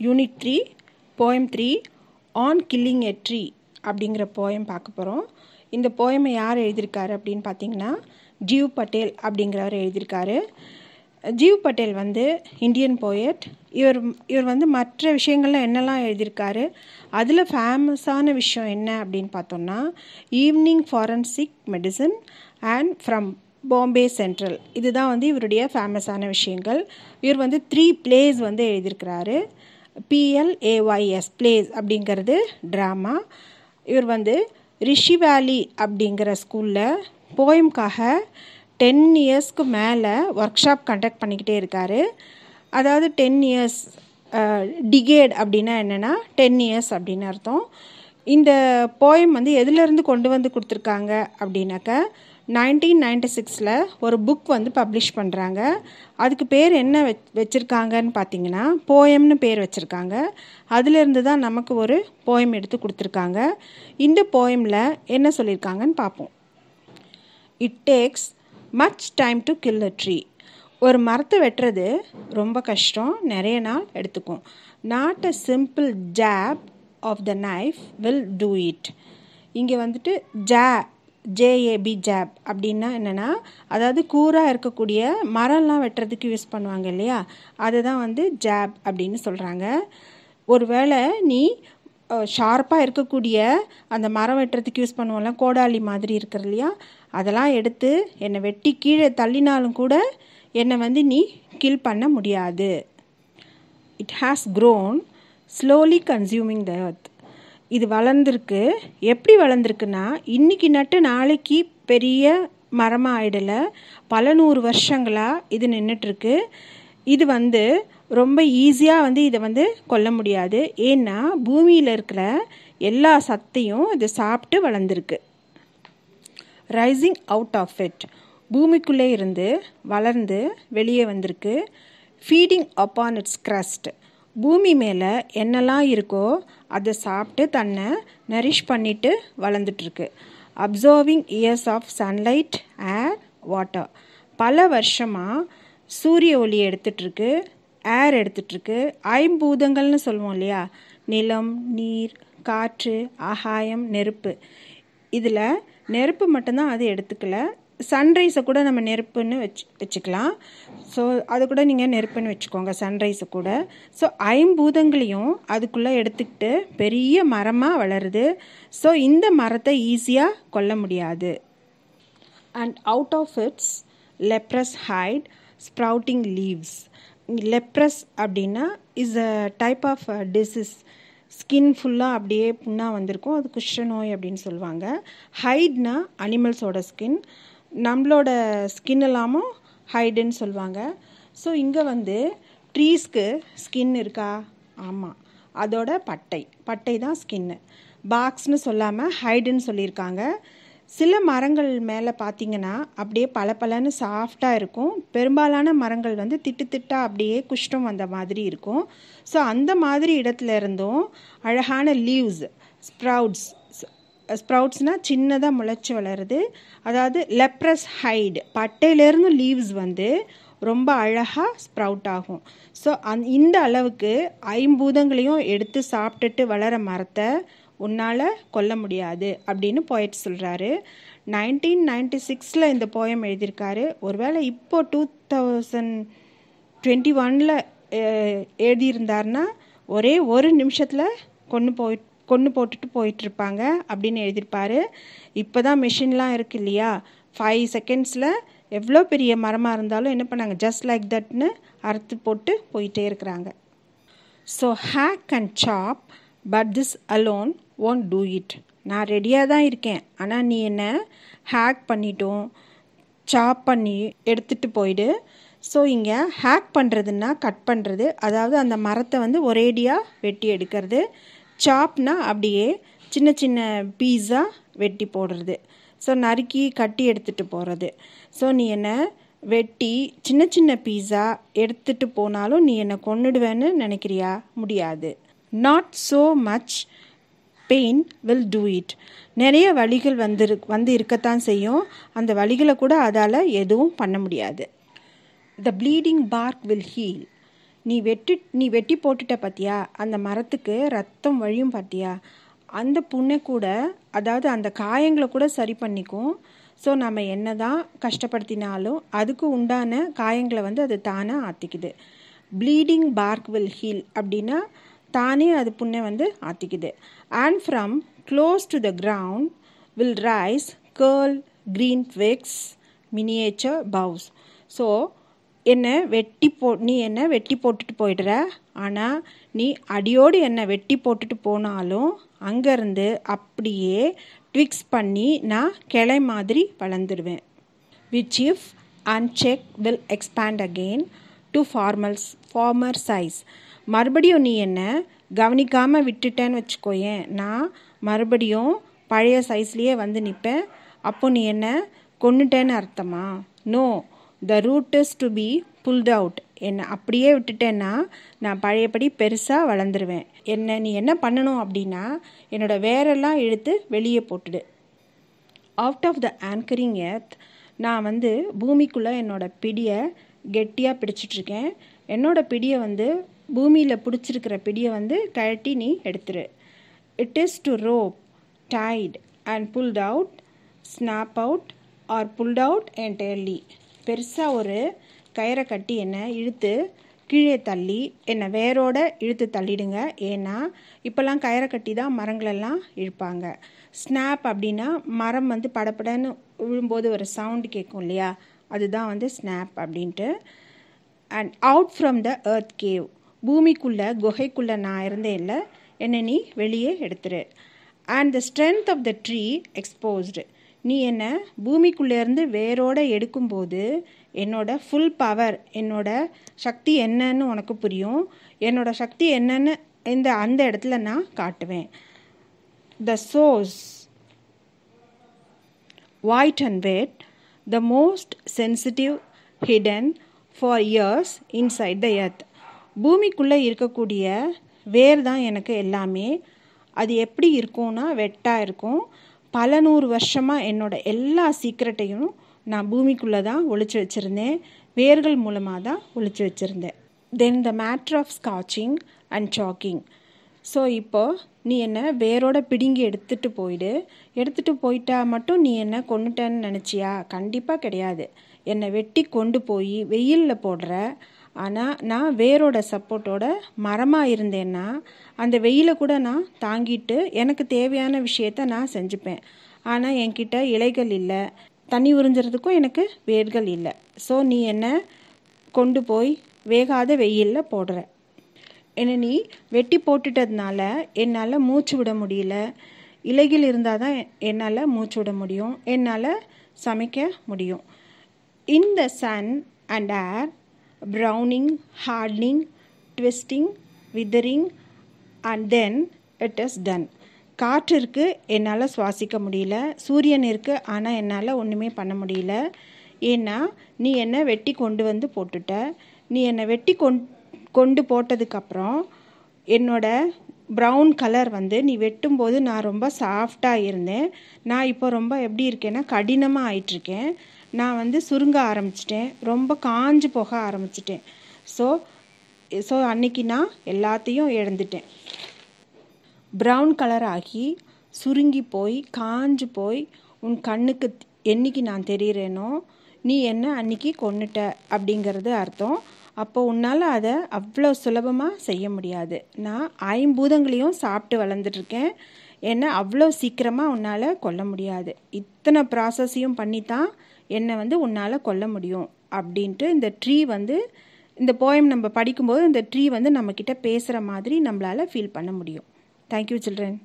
Unit 3 poem 3 on killing a tree அப்படிங்கிற poem பார்க்க போகிறோம். இந்த போயமை யார் எழுதியிருக்காரு அப்படின்னு பார்த்தீங்கன்னா ஜீவ் பட்டேல் அப்படிங்கிறவர் எழுதியிருக்காரு. ஜீவ் பட்டேல் வந்து இந்தியன் போயட். இவர் வந்து மற்ற விஷயங்கள்லாம் என்னெல்லாம் எழுதியிருக்காரு, அதில் ஃபேமஸான விஷயம் என்ன அப்படின்னு பார்த்தோம்னா evening forensic medicine and from Bombay central, இதுதான் வந்து இவருடைய ஃபேமஸான விஷயங்கள். இவர் வந்து 3 பிளேஸ் வந்து எழுதியிருக்கிறாரு. PLAYS பிளேஸ் அப்படிங்கிறது ட்ராமா. இவர் வந்து ரிஷி வேலி அப்படிங்கிற ஸ்கூலில் போயம்காக 10 இயர்ஸ்க்கு மேலே ஒர்க் ஷாப் கண்டக்ட் பண்ணிக்கிட்டே இருக்கார். அதாவது 10 இயர்ஸ் டிகேட் அப்படின்னா என்னென்னா 10 இயர்ஸ் அப்படின்னு அர்த்தம். இந்த போயம் வந்து எதுலேருந்து கொண்டு வந்து கொடுத்துருக்காங்க அப்படின்னாக்க 1996 ஒரு புக் வந்து பப்ளிஷ் பண்ணுறாங்க. அதுக்கு பேர் என்ன வச்சுருக்காங்கன்னு பார்த்தீங்கன்னா போயம்னு பேர் வச்சுருக்காங்க. அதிலிருந்து தான் நமக்கு ஒரு போயம் எடுத்து கொடுத்துருக்காங்க. இந்த போயமில் என்ன சொல்லியிருக்காங்கன்னு பார்ப்போம். It takes much time to kill a tree. ஒரு மரத்தை வெட்டுறது ரொம்ப கஷ்டம், நிறைய நாள் எடுத்துக்கும். Not a simple job of the knife will do it. இங்கே வந்துட்டு JAB ஜாப் அப்படின்னா என்னென்னா, அதாவது கூராக இருக்கக்கூடிய மரம்லாம் வெட்டுறதுக்கு யூஸ் பண்ணுவாங்க இல்லையா, அதுதான் வந்து ஜாப் அப்படின்னு சொல்கிறாங்க. ஒருவேளை நீ ஷார்ப்பாக இருக்கக்கூடிய அந்த மரம் வெட்டுறதுக்கு யூஸ் பண்ணுவோம்ல, கோடாலி மாதிரி இருக்கிற இல்லையா, அதெல்லாம் எடுத்து என்னை வெட்டி கீழே தள்ளினாலும் கூட என்னை வந்து நீ கில் பண்ண முடியாது. It has grown slowly consuming the earth. இது வளர்ந்துருக்கு. எப்படி வளர்ந்துருக்குன்னா, இன்றைக்கி நட்டு நாளைக்கு பெரிய மரமாக ஆயிடலை, பல 100 வருஷங்களாக இது நின்றுட்டுருக்கு. இது வந்து ரொம்ப ஈஸியாக வந்து இதை வந்து கொல்ல முடியாது. ஏன்னா பூமியில் இருக்கிற எல்லா சத்தையும் இது சாப்பிட்டு வளர்ந்துருக்கு. ரைசிங் அவுட் ஆஃப் இட், பூமிக்குள்ளே இருந்து வளர்ந்து வெளியே வந்திருக்கு. ஃபீடிங் அப்பான் இட்ஸ் க்ரஸ்ட், பூமி மேலே என்னெல்லாம் இருக்கோ அதை சாப்பிட்டு தன்னை நரிஷ் பண்ணிட்டு வளர்ந்துட்டுருக்கு. Absorbing years of sunlight air water, பல வருஷமாக சூரிய ஒளி எடுத்துகிட்ருக்கு, ஏர் எடுத்துகிட்ருக்கு. ஐம்பூதங்கள்னு சொல்லுவோம் இல்லையா, நிலம், நீர், காற்று, ஆகாயம், நெருப்பு. இதில் நெருப்பு மட்டும்தான் அது எடுத்துக்கல. சன்ரைஸை கூட நம்ம நெருப்புன்னு வச்சுக்கலாம். ஸோ அதை கூட நீங்கள் நெருப்புன்னு வச்சுக்கோங்க, சன்ரைஸை கூட. ஸோ ஐம்பூதங்களையும் அதுக்குள்ளே எடுத்துக்கிட்டு பெரிய மரமாக வளருது. ஸோ இந்த மரத்தை ஈஸியாக கொல்ல முடியாது. And out of its leprous hide sprouting leaves. Leprous அப்படின்னா is a type of disease. Skin ஃபுல்லாக அப்படியே புண்ணாக வந்திருக்கும், அது குஷ்ட நோய் அப்படின்னு சொல்லுவாங்க. ஹைட்னா அனிமல்ஸோட ஸ்கின், நம்மளோட ஸ்கின் எல்லாமும் ஹைடுன்னு சொல்லுவாங்க. ஸோ இங்கே வந்து ட்ரீஸ்க்கு ஸ்கின் இருக்கா? ஆமாம், அதோட பட்டை தான் ஸ்கின்னு. பாக்ஸ்னு சொல்லாமல் ஹைடுன்னு சொல்லியிருக்காங்க. சில மரங்கள் மேலே பார்த்தீங்கன்னா அப்படியே பளபளன்னு சாஃப்டாக இருக்கும். பெரும்பாலான மரங்கள் வந்து திட்டாக அப்படியே குஷ்டம் வந்த மாதிரி இருக்கும். ஸோ அந்த மாதிரி இடத்துல இருந்தும் அழகான லீவ்ஸ், ஸ்ப்ரவுட்ஸ்னால் சின்னதாக முளைச்சி வளருது. அதாவது லெப்ரஸ் ஹைடு, பட்டையிலேருந்து லீவ்ஸ் வந்து ரொம்ப அழகாக ஸ்ப்ரவுட் ஆகும். ஸோ இந்த அளவுக்கு ஐம்பூதங்களையும் எடுத்து சாப்பிட்டுட்டு வளர மரத்தை உன்னால் கொல்ல முடியாது அப்படின்னு போயட் சொல்கிறாரு. 1996 இந்த போயம் எழுதியிருக்காரு. ஒருவேளை இப்போ 2021 எழுதியிருந்தார்னா ஒரே ஒரு நிமிஷத்தில் கொன்று போட்டுட்டு போயிட்டுருப்பாங்க அப்படின்னு எழுதியிருப்பார். இப்போ தான் மிஷின்லாம் இருக்குது இல்லையா, 5 செகண்ட்ஸில் எவ்வளோ பெரிய மரமாக இருந்தாலும் என்ன பண்ணாங்க, ஜஸ்ட் லைக் தட்னு அறுத்து போட்டு போயிட்டே இருக்கிறாங்க. ஸோ ஹேக் அண்ட் சாப் but this alone won't do it. நான் ரெடியாக தான் இருக்கேன், ஆனால் நீ என்ன ஹேக் பண்ணிட்டோம், சாப் பண்ணி எடுத்துகிட்டு போயிடு. ஸோ இங்கே ஹேக் பண்ணுறதுன்னா கட் பண்ணுறது, அதாவது அந்த மரத்தை வந்து ஒரேடியாக வெட்டி எடுக்கிறது. சாப்னா அப்படியே சின்ன சின்ன பீஸாக வெட்டி போடுறது. ஸோ நறுக்கி கட்டி எடுத்துகிட்டு போகிறது. ஸோ நீ என்ன வெட்டி சின்ன சின்ன பீஸா எடுத்துகிட்டு போனாலும் நீ என்னை கொன்னுடுவேன்னு நினைக்கிறியா? முடியாது. Not so much pain will do it. நிறைய வலிகள் வந்து இருக்கத்தான் செய்யும், அந்த வலிகளை கூட அதால் எதுவும் பண்ண முடியாது. The bleeding bark will heel. நீ வெட்டி போட்டுட்ட பார்த்தியா, அந்த மரத்துக்கு ரத்தம் வழியும் பார்த்தியா, அந்த புண்ணை கூட, அதாவது அந்த காயங்களை கூட சரி பண்ணிக்கும். ஸோ நம்ம என்ன தான் கஷ்டப்படுத்தினாலும் அதுக்கு உண்டான காயங்களை வந்து அது தானாக ஆற்றிக்குது. ப்ளீடிங் பார்க் வில் ஹீல் அப்படின்னா தானே அது புண்ணை வந்து ஆற்றிக்குது. And from close to the ground will rise girl green twigs miniature boughs. So நீ என்ன வெட்டி போட்டுட்டு போயிடுற, ஆனால் நீ அடியோடு என்ன வெட்டி போட்டுட்டு போனாலும் அங்கேருந்து அப்படியே ட்விக்ஸ் பண்ணி நான் கிளை மாதிரி வளர்ந்துடுவேன். Which if uncheck will expand again to former size. மறுபடியும் நீ என்ன கவனிக்காமல் விட்டுட்டேன்னு வச்சுக்கோயேன், நான் மறுபடியும் பழைய சைஸ்லேயே வந்து நிற்பேன். அப்போ நீ என்ன கொன்னுட்டேன்னு அர்த்தமா? No, the root is to be pulled out. என்னை அப்படியே விட்டுட்டேன்னா நான் பழையபடி பெருசாக வளர்ந்துருவேன். நீ என்ன பண்ணணும் அப்படின்னா என்னோட வேரெல்லாம் இழுத்து வெளியே போட்டுடு. Out of the anchoring earth. நான் வந்து பூமிக்குள்ளே என்னோட பிடியை கெட்டியாக பிடிச்சிட்ருக்கேன். என்னோட பிடியை வந்து பூமியில் பிடிச்சிருக்கிற பிடியை வந்து கழட்டி நீ எடுத்துரு. It is to rope tight and pulled out, snap out or pulled out entirely. பெருசாக ஒரு கயிறை கட்டி என்னை இழுத்து கீழே தள்ளி என்னை வேரோட இழுத்து தள்ளிடுங்க. ஏன்னா இப்போல்லாம் கயிறை கட்டி தான் மரங்களெல்லாம் இழுப்பாங்க. ஸ்னாப் அப்படின்னா மரம் வந்து படப்படன்னு விழும்போது ஒரு சவுண்டு கேட்கும் இல்லையா, அதுதான் வந்து ஸ்னாப் அப்படின்ட்டு. And out from the earth cave. பூமிக்குள்ளே குகைக்குள்ளே நான் இருந்தேன் இல்லை, என்னை நீ வெளியே எடுத்துரு. And the strength of the tree exposed. நீ என்ன பூமிக்குள்ளேருந்து வேரோடு எடுக்கும்போது என்னோட ஃபுல் பவர், என்னோட சக்தி என்னன்னு உனக்கு புரியும். என்னோட சக்தி என்னன்னு அந்த இடத்துல நான் காட்டுவேன். The source white and wet, the most sensitive hidden for years inside the earth. பூமிக்குள்ளே இருக்கக்கூடிய வேர் தான் எனக்கு எல்லாமே. அது எப்படி இருக்கும்னா வெட்டாக இருக்கும். பல 100 வருஷமாக என்னோட எல்லா சீக்ரெட்டையும் நான் பூமிக்குள்ளே தான் ஒளிச்சு வச்சுருந்தேன். வேர்கள் மூலமாக தான் ஒளிச்சு வச்சுருந்தேன். Then the martyr of scorching and choking. So இப்போது நீ என்ன வேரோட பிடுங்கி எடுத்துகிட்டு போயிட்டா மட்டும் நீ என்ன கொன்னுட்டேன்னு நினச்சியா? கண்டிப்பாக கிடையாது. என்னை வெட்டி கொண்டு போய் வெயிலில் போடுற. ஆனால் நான் வேரோட சப்போர்ட்டோட மரமாக இருந்தேன்னா அந்த வெயிலை கூட நான் தாங்கிட்டு எனக்கு தேவையான விஷயத்த நான் செஞ்சுப்பேன். ஆனால் என்கிட்ட இலைகள் இல்லை, தண்ணி உறிஞ்சுறதுக்கும் எனக்கு வேர்கள் இல்லை. ஸோ நீ என்ன கொண்டு போய் வேகாத வெயிலில் போடுற. என்னை நீ வெட்டி போட்டுட்டதுனால என்னால் மூச்சு விட முடியல. இலைகள் இருந்தால் தான் என்னால் மூச்சு விட முடியும், என்னால் சமைக்க முடியும். In the sun and air, browning, hardening, twisting, withering and then it is done. காற்று இருக்குது, என்னால் சுவாசிக்க முடியல. சூரியன் இருக்குது, ஆனால் என்னால் ஒன்றுமே பண்ண முடியல. ஏன்னா நீ என்னை வெட்டி கொண்டு வந்து போட்டுட்ட. நீ என்னை வெட்டி கொண்டு போட்டதுக்கப்புறம் என்னோட ப்ரௌன் கலர் வந்து நீ வெட்டும்போது நான் ரொம்ப சாஃப்டாக இருந்தேன். நான் இப்போ ரொம்ப எப்படி இருக்கேன்னா கடினமாக ஆயிட்டிருக்கேன். நான் வந்து சுருங்க ஆரம்பிச்சிட்டேன், ரொம்ப காஞ்சு போக ஆரம்பிச்சிட்டேன். ஸோ அன்னைக்கு நான் எல்லாத்தையும் இழந்துட்டேன். ப்ரௌன் கலர் ஆகி சுருங்கி போய் காஞ்சு போய் உன் கண்ணுக்கு என்னைக்கு நான் தெரிகிறேனோ நீ என்ன அன்னைக்கு கொன்னுட்ட அப்படிங்கிறது அர்த்தம். அப்போ உன்னால் அதை அவ்வளோ சுலபமாக செய்ய முடியாது. நான் 5 பூதங்களையும் சாப்பிட்டு வளர்ந்துட்டுருக்கேன். என்னை அவ்வளோ சீக்கிரமாக உன்னால் கொல்ல முடியாது. இத்தனை ப்ராசஸையும் பண்ணித்தான் என்னை வந்து உன்னால் கொல்ல முடியும் அப்படின்ட்டு இந்த ட்ரீ வந்து, இந்த போயம் நம்ம படிக்கும்போது இந்த ட்ரீ வந்து நம்மக்கிட்ட பேசுகிற மாதிரி நம்மளால் ஃபீல் பண்ண முடியும். Thank you children.